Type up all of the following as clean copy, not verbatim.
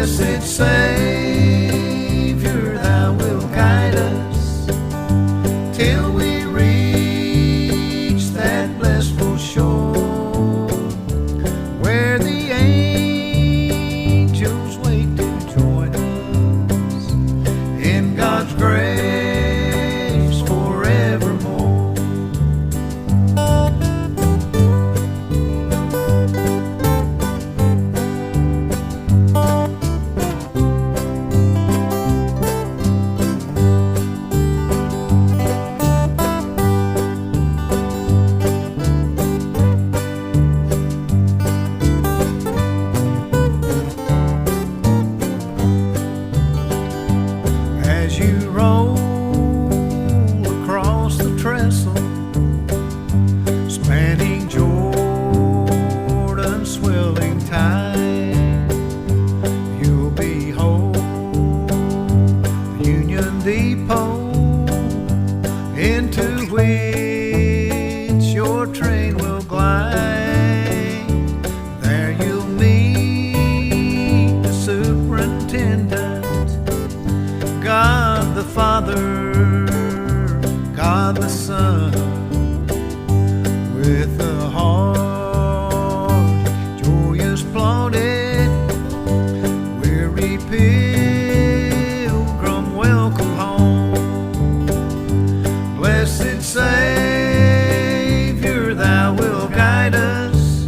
Blessed Savior, thou wilt guide us till we reach that blissful shore, where the angels wait to join us in God's grace forevermore. As you roll across the trestle, spanning Jordan's swelling tide, you'll behold the Union Depot, into which your train will glide. There you'll meet the superintendent, God the Father, God the Son, with a heart joyous plaudit, weary pilgrim, welcome home. Blessed Savior, thou wilt guide us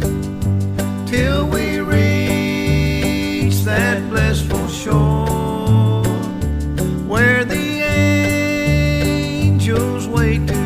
till we reach that blissful shore, where the angels wait to